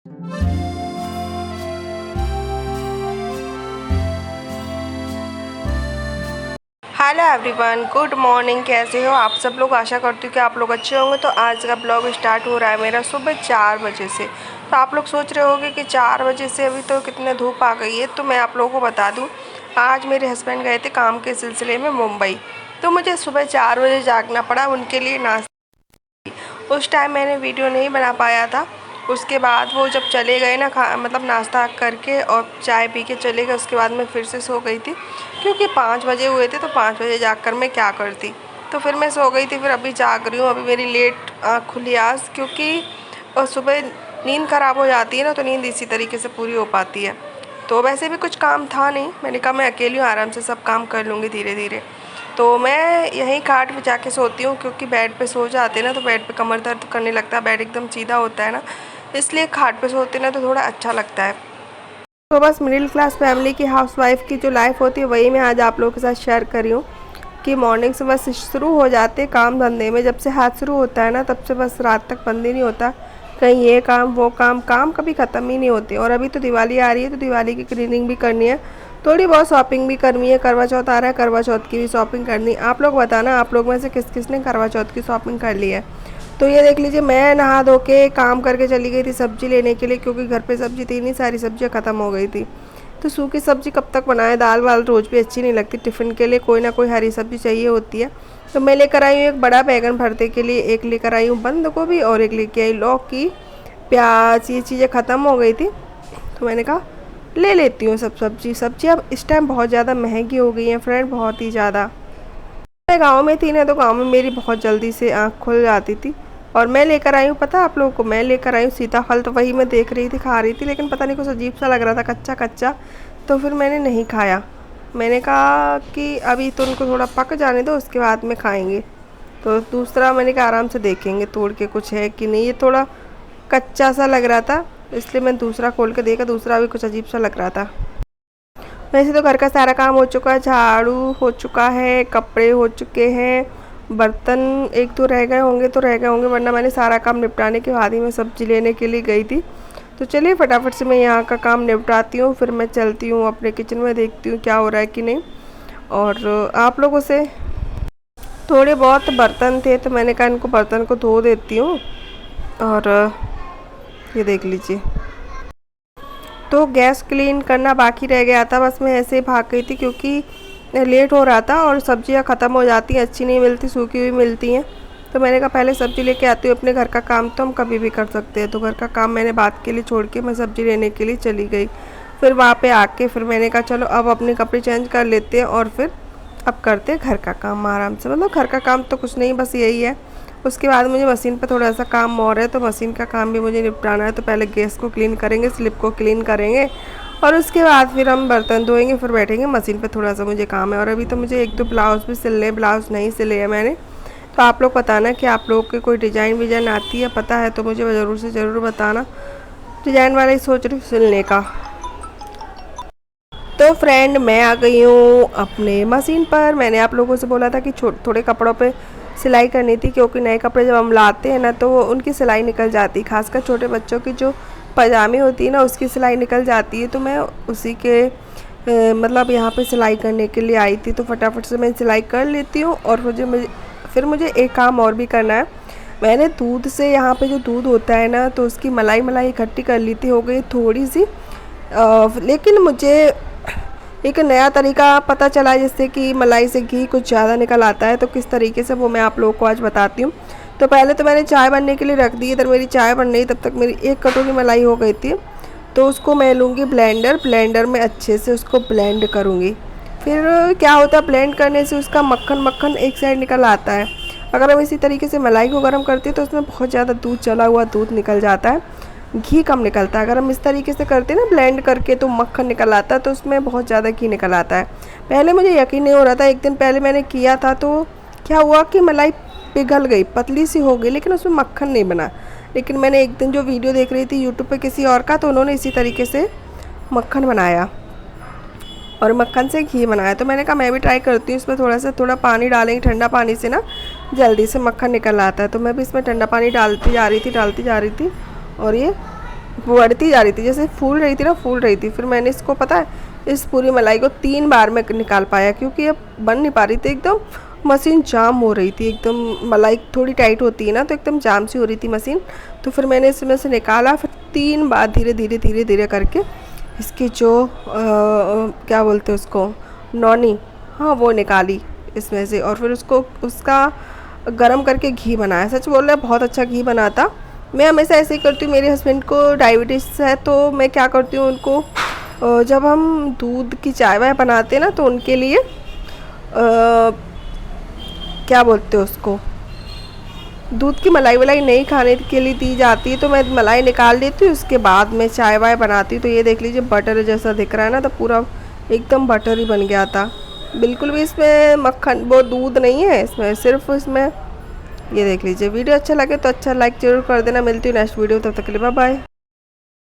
Hello everyone, good morning. कैसे हो आप सब लोग? आशा करती हूँ कि आप लोग अच्छे होंगे। तो आज का ब्लॉग स्टार्ट हो रहा है मेरा सुबह 4 बजे से। तो आप लोग सोच रहे होंगे कि 4 बजे से अभी तो कितने धूप आ गई है। तो मैं आप लोगों को बता दूँ, आज मेरे हस्बैंड गए थे काम के सिलसिले में मुंबई। तो मुझे सुबह 4 बजे जागना पड़ा उनके लिए नाश्ता। उस टाइम मैंने वीडियो नहीं बना पाया था। उसके बाद वो जब चले गए ना, मतलब नाश्ता करके और चाय पी के चले गए, उसके बाद मैं फिर से सो गई थी क्योंकि 5 बजे हुए थे। तो 5 बजे जाग कर मैं क्या करती। तो फिर मैं सो गई थी। फिर अभी जाग रही हूँ। अभी मेरी लेट आँख खुली आज, क्योंकि सुबह नींद ख़राब हो जाती है ना, तो नींद इसी तरीके से पूरी हो पाती है। तो वैसे भी कुछ काम था नहीं, मैंने कहा मैं अकेली हूँ, आराम से सब काम कर लूँगी धीरे धीरे। तो मैं यहीं खाट पे जाके सोती हूँ, क्योंकि बेड पे सो जाते ना तो बेड पे कमर दर्द करने लगता है। बेड एकदम सीधा होता है ना, इसलिए खाट पे सोते ना तो थोड़ा अच्छा लगता है। तो बस मिडिल क्लास फैमिली की हाउसवाइफ की जो लाइफ होती है वही मैं आज आप लोगों के साथ शेयर कर रही हूँ। कि मॉर्निंग से बस शुरू हो जाते काम धंधे में। जब से हाथ शुरू होता है ना, तब से बस रात तक बंद ही नहीं होता। कहीं ये काम वो काम, काम कभी ख़त्म ही नहीं होते। और अभी तो दिवाली आ रही है, तो दिवाली की क्लीनिंग भी करनी है, थोड़ी बहुत शॉपिंग भी करनी है। करवा चौथ आ रहा है, करवा चौथ की भी शॉपिंग करनी। आप लोग बताना, आप लोग में से किस किस ने करवा चौथ की शॉपिंग कर ली है। तो ये देख लीजिए, मैं नहा धो के काम करके चली गई थी सब्जी लेने के लिए, क्योंकि घर पे सब्जी थी नहीं, सारी सब्जियां ख़त्म हो गई थी। तो सूखी सब्जी कब तक बनाए, दाल वाल रोज़ भी अच्छी नहीं लगती। टिफ़िन के लिए कोई ना कोई हरी सब्जी चाहिए होती है। तो मैं लेकर आई हूँ एक बड़ा बैगन भरते के लिए, एक लेकर आई हूँ बंद गोभी, और एक लेके आई लौकी, प्याज। ये चीज़ें ख़त्म हो गई थी, तो मैंने कहा ले लेती हूँ सब सब्जी। सब्जी अब इस टाइम बहुत ज़्यादा महंगी हो गई हैं फ्रेंड, बहुत ही ज़्यादा। मैं गांव में थी ना, तो गांव में मेरी बहुत जल्दी से आँख खुल जाती थी। और मैं लेकर आई हूँ, पता है आप लोगों को, मैं लेकर आई हूँ सीताफल। तो वही मैं देख रही थी, खा रही थी, लेकिन पता नहीं कुछ अजीब सा लग रहा था, कच्चा कच्चा। तो फिर मैंने नहीं खाया। मैंने कहा कि अभी तो उनको थोड़ा पक जाने दो, उसके बाद में खाएंगे। तो दूसरा मैंने कहा आराम से देखेंगे तोड़ के कुछ है कि नहीं। ये थोड़ा कच्चा सा लग रहा था, इसलिए मैं दूसरा खोल के देखा, दूसरा भी कुछ अजीब सा लग रहा था। वैसे तो घर का सारा काम हो चुका है, झाड़ू हो चुका है, कपड़े हो चुके हैं, बर्तन एक दो रह गए होंगे तो रह गए होंगे, वरना मैंने सारा काम निपटाने के बाद ही मैं सब्जी लेने के लिए गई थी। तो चलिए फटाफट से मैं यहाँ का काम निपटाती हूँ, फिर मैं चलती हूँ अपने किचन में, देखती हूँ क्या हो रहा है कि नहीं। और आप लोगों से थोड़े बहुत बर्तन थे, तो मैंने कहा इनको बर्तन को धो देती हूँ। और ये देख लीजिए, तो गैस क्लीन करना बाकी रह गया था। बस मैं ऐसे ही भाग गई थी, क्योंकि लेट हो रहा था और सब्जियां ख़त्म हो जाती हैं, अच्छी नहीं मिलती, सूखी हुई मिलती हैं। तो मैंने कहा पहले सब्ज़ी लेके आती हूँ। अपने घर का काम तो हम कभी भी कर सकते हैं, तो घर का काम मैंने बात के लिए छोड़ के मैं सब्ज़ी लेने के लिए चली गई। फिर वहाँ पे आके फिर मैंने कहा चलो अब अपने कपड़े चेंज कर लेते हैं, और फिर अब करते हैं घर का काम आराम से। मतलब घर का काम तो कुछ नहीं, बस यही है। उसके बाद मुझे मशीन पर थोड़ा सा काम और है, तो मशीन का काम भी मुझे निपटाना है। तो पहले गैस को क्लीन करेंगे, स्लिप को क्लीन करेंगे, और उसके बाद फिर हम बर्तन धोएंगे, फिर बैठेंगे मशीन पे। थोड़ा सा मुझे काम है, और अभी तो मुझे एक दो ब्लाउज़ भी सिलने हैं, ब्लाउज़ नहीं सिले हैं मैंने। तो आप लोग बताना कि आप लोग के कोई डिज़ाइन विजाइन आती है, पता है तो मुझे ज़रूर से ज़रूर बताना। डिज़ाइन वाला ही सोच रही हूँ सिलने का। तो फ्रेंड मैं आ गई हूँ अपने मशीन पर। मैंने आप लोगों से बोला था कि थोड़े कपड़ों पे सिलाई करनी थी, क्योंकि नए कपड़े जब हम लाते हैं ना, तो उनकी सिलाई निकल जाती, खासकर छोटे बच्चों की जो पजामे होती है ना, उसकी सिलाई निकल जाती है। तो मैं उसी के मतलब यहाँ पे सिलाई करने के लिए आई थी। तो फटाफट से मैं सिलाई कर लेती हूँ। और फिर मुझे एक काम और भी करना है। मैंने दूध से, यहाँ पे जो दूध होता है ना, तो उसकी मलाई मलाई इकट्ठी कर ली थी, हो गई थोड़ी सी। लेकिन मुझे एक नया तरीका पता चला, जिससे कि मलाई से घी कुछ ज़्यादा निकल आता है। तो किस तरीके से, वो मैं आप लोगों को आज बताती हूँ। तो पहले तो मैंने चाय बनने के लिए रख दी। इधर मेरी चाय बन रही, तब तक मेरी एक कटोरी मलाई हो गई थी। तो उसको मैं लूँगी ब्लेंडर में अच्छे से उसको ब्लेंड करूँगी। फिर क्या होता है, ब्लेंड करने से उसका मक्खन मक्खन एक साइड निकल आता है। अगर हम इसी तरीके से मलाई को गर्म करते हैं, तो उसमें बहुत ज़्यादा दूध, जला हुआ दूध निकल जाता है, घी कम निकलता है। अगर हम इस तरीके से करते हैं ना ब्लेंड करके, तो मक्खन निकल आता है, तो उसमें बहुत ज़्यादा घी निकल आता है। पहले मुझे यकीन नहीं हो रहा था, एक दिन पहले मैंने किया था, तो क्या हुआ कि मलाई पिघल गई, पतली सी हो गई, लेकिन उसमें मक्खन नहीं बना। लेकिन मैंने एक दिन जो वीडियो देख रही थी यूट्यूब पे किसी और का, तो उन्होंने इसी तरीके से मक्खन बनाया और मक्खन से घी बनाया। तो मैंने कहा मैं भी ट्राई करती हूँ। इसमें थोड़ा पानी डालेंगे, ठंडा पानी से ना जल्दी से मक्खन निकल आता है। तो मैं भी इसमें ठंडा पानी डालती जा रही थी और ये बढ़ती जा रही थी, जैसे फूल रही थी ना, फूल रही थी। फिर मैंने इसको पता है इस पूरी मलाई को 3 बार में निकाल पाया, क्योंकि अब बन नहीं पा रही थी, एकदम मशीन जाम हो रही थी एकदम। मलाई थोड़ी टाइट होती है ना, तो एकदम जाम सी हो रही थी मशीन। तो फिर मैंने इसमें से निकाला, फिर 3 बार धीरे धीरे धीरे धीरे करके इसकी जो क्या बोलते हैं उसको, नौनी, हाँ वो निकाली इसमें से। और फिर उसको उसका गरम करके घी बनाया। सच बोल रहे बहुत अच्छा घी बना था। मैं हमेशा ऐसे ही करती हूँ। मेरे हस्बैंड को डायबिटीज़ है, तो मैं क्या करती हूँ उनको जब हम दूध की चाय वाय बनाते हैं ना, तो उनके लिए क्या बोलते हैं उसको, दूध की मलाई वलाई नहीं खाने के लिए दी जाती है, तो मैं मलाई निकाल लेती हूँ, उसके बाद मैं चाय वाय बनाती हूँ। तो ये देख लीजिए बटर जैसा दिख रहा है ना, तो पूरा एकदम बटर ही बन गया था। बिल्कुल भी इसमें मक्खन वो दूध नहीं है इसमें, सिर्फ इसमें ये देख लीजिए। वीडियो अच्छा लगे तो अच्छा लाइक ज़रूर कर देना। मिलती हूँ नेक्स्ट वीडियो, तब तक के लिए बाय बाय।